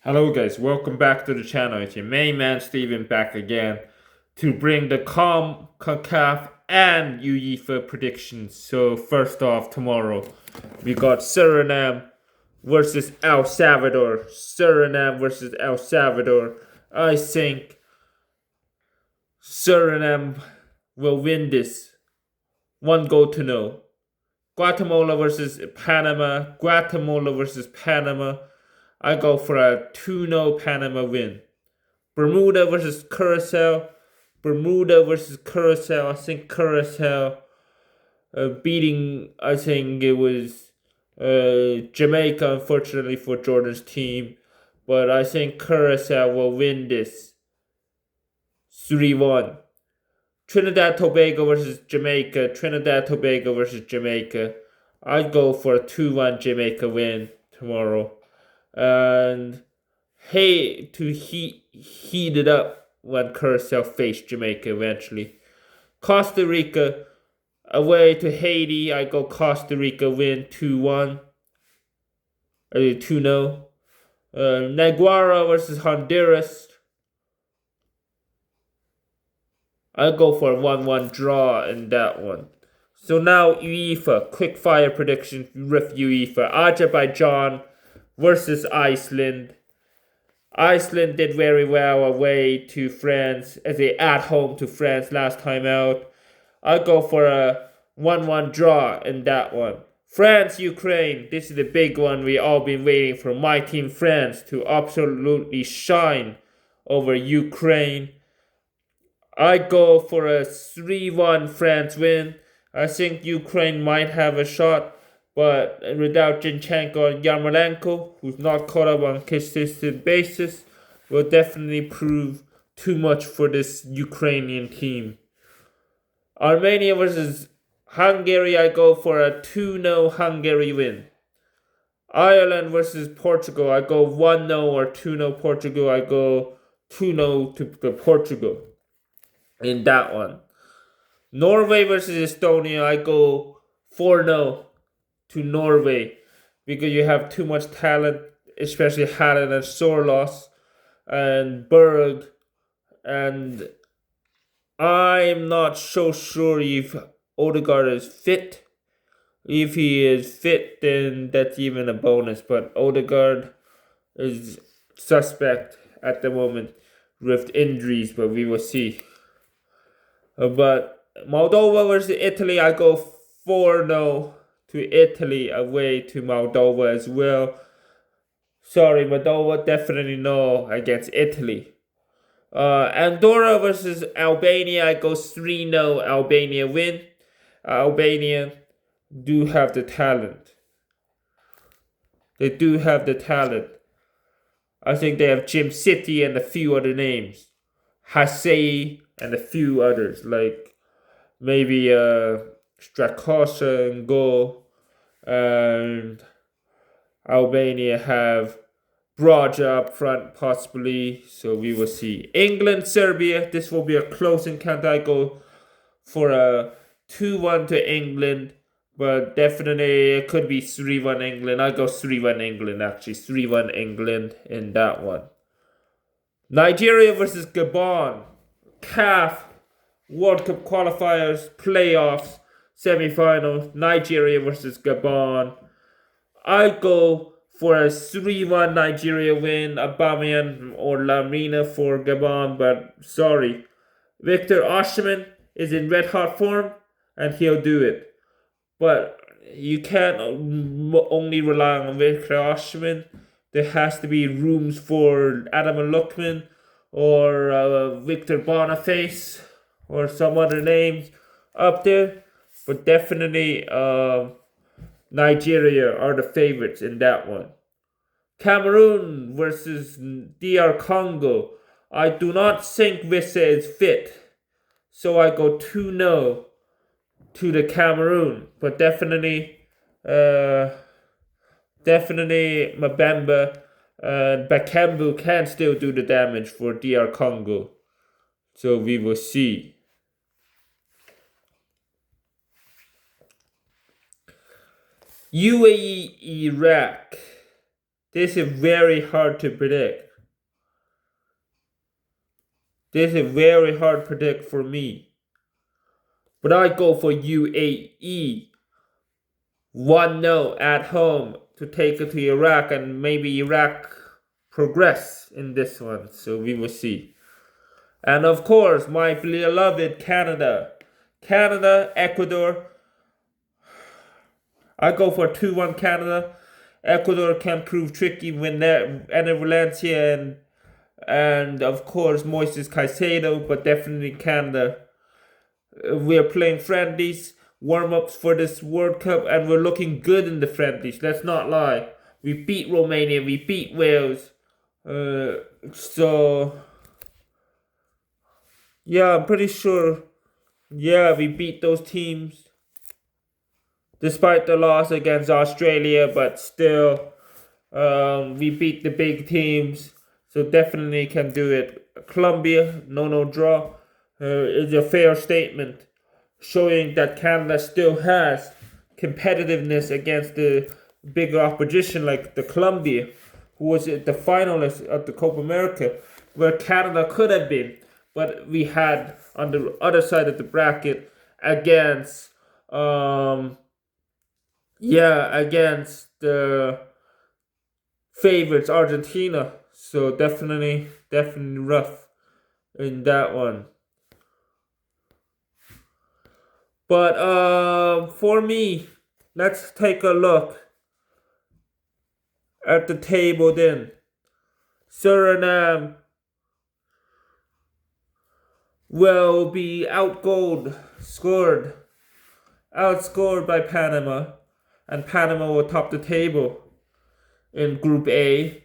Hello guys, welcome back to the channel. It's your main man Steven back again to bring the Concacaf and Uefa predictions. So first off, tomorrow we got Suriname versus El Salvador. Suriname versus El Salvador. I think Suriname will win this. 1-0. Guatemala versus Panama. Guatemala versus Panama. I go for a 2-0 Panama win. Bermuda versus Curacao. Bermuda versus Curacao. I think Curacao beating, I think it was Jamaica, unfortunately for Jordan's team. But I think Curacao will win this 3-1. Trinidad Tobago versus Jamaica. Trinidad Tobago versus Jamaica. I'd go for a 2-1 Jamaica win tomorrow. And hey, to heat it up when Curacao faced Jamaica eventually. Costa Rica away to Haiti. I go Costa Rica win 2-1. 2-0. Nicaragua versus Honduras. I'll go for a 1-1 draw in that one. So now UEFA, quick fire prediction with UEFA. Azerbaijan versus Iceland. Iceland did very well away to France as they at home to France last time out. I'll go for a 1-1 draw in that one. France, Ukraine. This is the big one we all been waiting for. My team France to absolutely shine over Ukraine. I go for a 3-1 France win. I think Ukraine might have a shot, but without Zinchenko and Yarmolenko, who's not caught up on a consistent basis, will definitely prove too much for this Ukrainian team. Armenia versus Hungary, I go for a 2-0 Hungary win. Ireland versus Portugal, I go 1-0 or 2-0 Portugal. I go 2-0 to Portugal in that one. Norway versus Estonia, I go 4-0 to Norway because you have too much talent, especially Haaland and Sorloth and Berg. And I'm not so sure if Odegaard is fit. If he is fit, then that's even a bonus. But Odegaard is suspect at the moment with injuries, but we will see. But Moldova versus Italy, I go 4-0 to Italy away to Moldova as well. Sorry, Moldova definitely no against Italy. Andorra versus Albania, I go 3-0 Albania win. Albania do have the talent. They do have the talent. I think they have Jim City and a few other names. Hasei and a few others, like maybe Strakosa and goal. And Albania have Braja up front, possibly. So we will see. England, Serbia. This will be a close encounter. I go for a 2-1 to England. But definitely it could be 3-1 England. I go 3-1 England, actually. 3-1 England in that one. Nigeria versus Gabon. CAF World Cup qualifiers, playoffs, semi-finals. Nigeria versus Gabon. I go for a 3-1 Nigeria win. Aubameyang or Lamina for Gabon, but sorry. Victor Osimhen is in red hot form and he'll do it. But you can't only rely on Victor Osimhen. There has to be rooms for Adam Lookman or Victor Boniface or some other names up there. But definitely Nigeria are the favorites in that one. Cameroon versus DR Congo. I do not think Vissa is fit. So I go 2-0 to the Cameroon. But definitely Mabamba and Bakambu can still do the damage for DR Congo. So we will see. UAE, Iraq. This is very hard to predict. This is very hard to predict for me. But I go for UAE 1-0 at home to take it to Iraq, and maybe Iraq progress in this one. So we will see. And of course, my beloved Canada. Canada, Ecuador. I go for 2-1 Canada. Ecuador can prove tricky when they're Valencia and of course Moises Caicedo, but definitely Canada. We are playing friendlies, warm-ups for this World Cup, and we're looking good in the friendlies. Let's not lie. We beat Romania, we beat Wales. So yeah, I'm pretty sure. Yeah, we beat those teams. Despite the loss against Australia, but still, we beat the big teams, so definitely can do it. Colombia, no draw, is a fair statement, showing that Canada still has competitiveness against the bigger opposition like the Colombia, who was the finalist of the Copa America, where Canada could have been, but we had on the other side of the bracket against against the favorites Argentina. So definitely rough in that one. But for me, let's take a look at the table then. Suriname will be outscored by Panama, and Panama will top the table in Group A,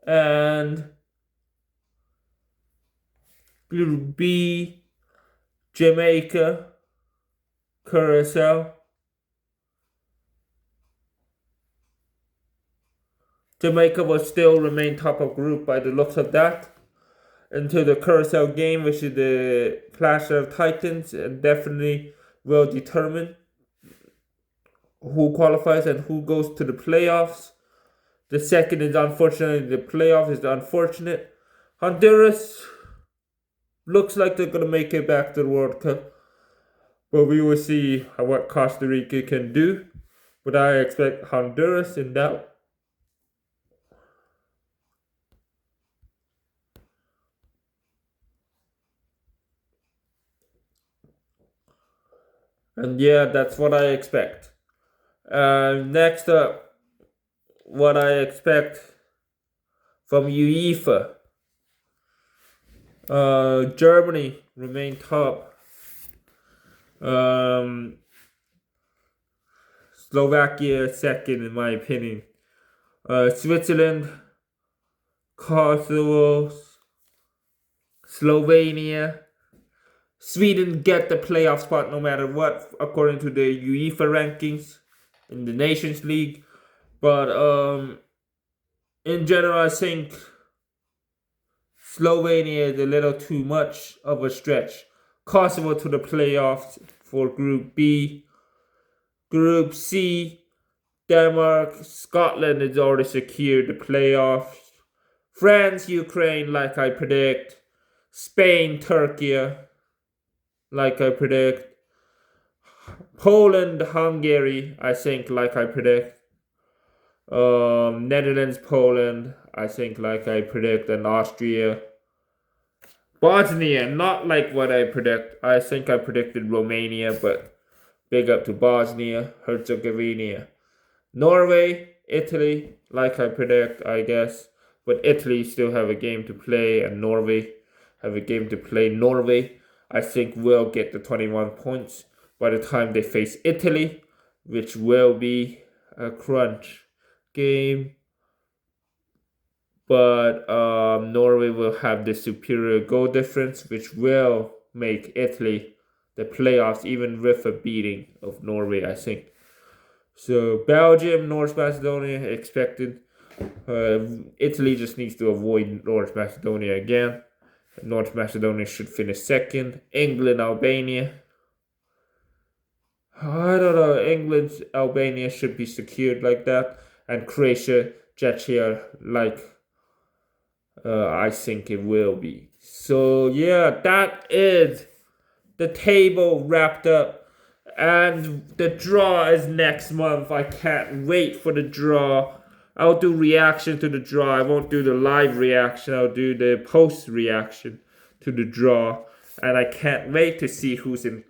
and Group B, Jamaica, Curacao. Jamaica will still remain top of group by the looks of that. Into the Curacao game, which is the Clash of Titans, and definitely will determine who qualifies and who goes to the playoffs. The second is unfortunately the playoff is unfortunate. Honduras looks like they're gonna make it back to the World Cup, but we will see what Costa Rica can do. But I expect Honduras in that. And yeah, that's what I expect. Next up, what I expect from UEFA. Germany remain top. Slovakia second in my opinion. Switzerland, Kosovo, Slovenia. Sweden get the playoff spot no matter what, according to the UEFA rankings in the Nations League. But in general, I think Slovenia is a little too much of a stretch. Kosovo to the playoffs for Group B. Group C, Denmark, Scotland is already secured the playoffs. France, Ukraine, like I predict. Spain, Turkey, like I predict. Poland, Hungary, I think, like I predict. Netherlands, Poland, I think, like I predict, and Austria. Bosnia, not like what I predict. I think I predicted Romania, but big up to Bosnia, Herzegovina. Norway, Italy, like I predict, I guess. But Italy still have a game to play, and Norway have a game to play. Norway, I think, will get the 21 points by the time they face Italy, which will be a crunch game. But Norway will have the superior goal difference, which will make Italy the playoffs, even with a beating of Norway, I think. So Belgium, North Macedonia expected. Italy just needs to avoid North Macedonia again. North Macedonia should finish second. England, Albania. I don't know. England, Albania should be secured like that. And Croatia, jet here like I think it will be. So yeah, that is the table wrapped up. And the draw is next month. I can't wait for the draw. I'll do reaction to the draw. I won't do the live reaction. I'll do the post reaction to the draw. And I can't wait to see who's in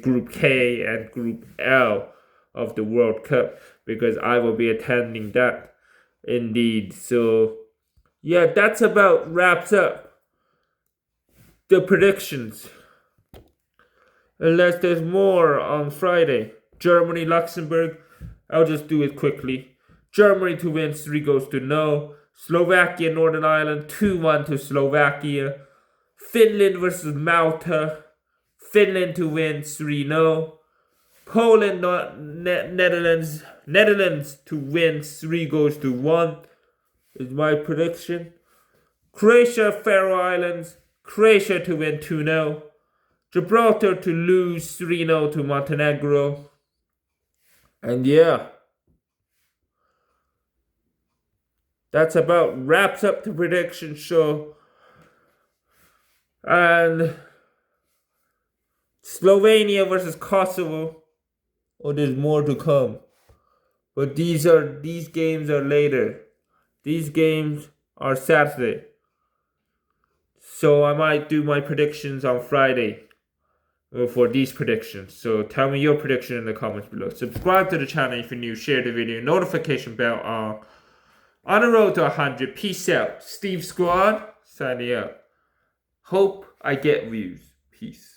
Group K and Group L of the World Cup, because I will be attending that indeed. So yeah, that's about wraps up the predictions. Unless there's more on Friday. Germany, Luxembourg. I'll just do it quickly. Germany to win, 3-0. Slovakia, Northern Ireland, 2-1 to Slovakia. Finland versus Malta. Finland to win, 3-0. Poland, Netherlands. Netherlands to win, 3-1 is my prediction. Croatia, Faroe Islands. Croatia to win, 2-0. Gibraltar to lose, 3-0 to Montenegro. And yeah, that's about wraps up the prediction show. And Slovenia versus Kosovo. Oh, there's more to come. But these games are later. These games are Saturday. So I might do my predictions on Friday for these predictions. So tell me your prediction in the comments below. Subscribe to the channel if you're new. Share the video. Notification bell on. On the road to 100. Peace out. Steve Squad signing out. Hope I get views. Peace.